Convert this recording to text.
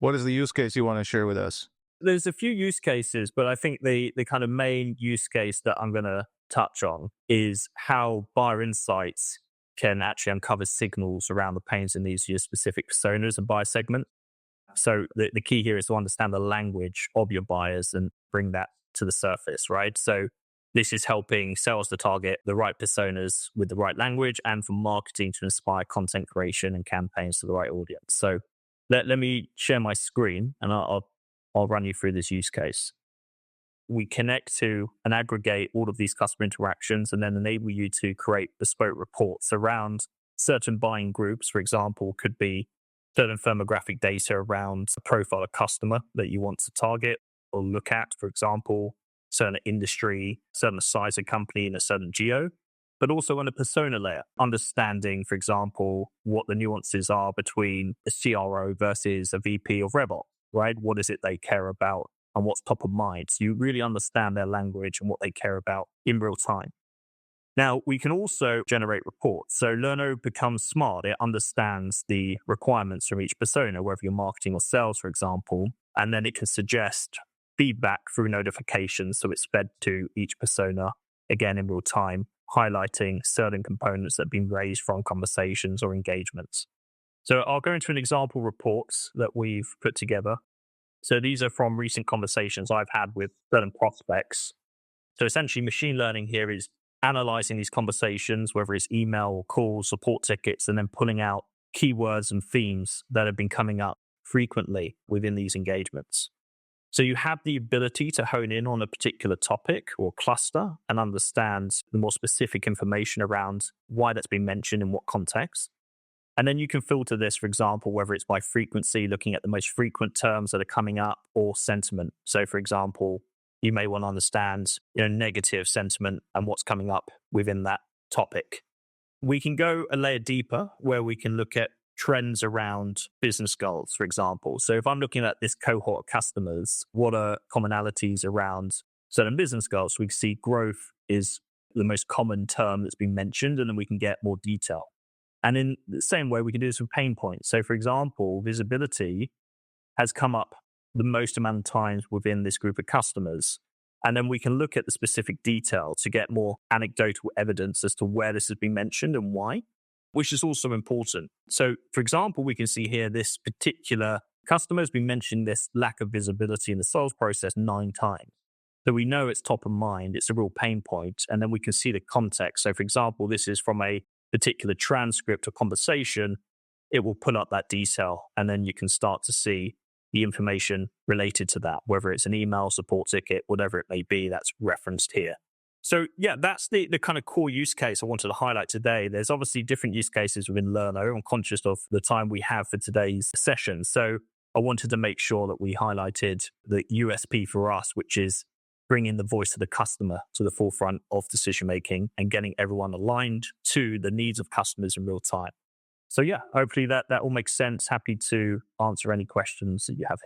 What is the use case you want to share with us? There's a few use cases, but I think the kind of main use case that I'm going to touch on is how buyer insights can actually uncover signals around the pains and needs of your specific personas and buyer segment. So the key here is to understand the language of your buyers and bring that to the surface, right? So this is helping sales to target the right personas with the right language and for marketing to inspire content creation and campaigns to the right audience. So let me share my screen and I'll run you through this use case. We connect to and aggregate all of these customer interactions and then enable you to create bespoke reports around certain buying groups. For example, could be certain firmographic data around a profile of customer that you want to target or look at, for example, certain industry, certain size of company in a certain geo, but also on a persona layer, understanding, for example, what the nuances are between a CRO versus a VP of RevOps, right? What is it they care about and what's top of mind? So you really understand their language and what they care about in real time. Now, we can also generate reports. So Lerno becomes smart. It understands the requirements from each persona, whether you're marketing or sales, for example, and then it can suggest feedback through notifications. So it's fed to each persona, again, in real time, highlighting certain components that have been raised from conversations or engagements. So I'll go into an example reports that we've put together. So these are from recent conversations I've had with certain prospects. So essentially, machine learning here is analyzing these conversations, whether it's email or calls, support tickets, and then pulling out keywords and themes that have been coming up frequently within these engagements. So you have the ability to hone in on a particular topic or cluster and understand the more specific information around why that's been mentioned in what context. And then you can filter this, for example, whether it's by frequency, looking at the most frequent terms that are coming up, or sentiment. So, for example, you may want to understand, negative sentiment and what's coming up within that topic. We can go a layer deeper where we can look at trends around business goals, for example. So if I'm looking at this cohort of customers, what are commonalities around certain business goals? We can see growth is the most common term that's been mentioned, and then we can get more detail. And in the same way, we can do this with pain points. So for example, visibility has come up the most amount of times within this group of customers. And then we can look at the specific detail to get more anecdotal evidence as to where this has been mentioned and why, which is also important. So, for example, we can see here this particular customer has been mentioning this lack of visibility in the sales process 9 times. So we know it's top of mind, it's a real pain point, and then we can see the context. So, for example, this is from a particular transcript or conversation, it will pull up that detail, and then you can start to see the information related to that, whether it's an email, support ticket, whatever it may be that's referenced here. So yeah, that's the kind of core use case I wanted to highlight today. There's obviously different use cases within Lerno. I'm conscious of the time we have for today's session. So I wanted to make sure that we highlighted the USP for us, which is bringing the voice of the customer to the forefront of decision making and getting everyone aligned to the needs of customers in real time. So yeah, hopefully that all makes sense. Happy to answer any questions that you have.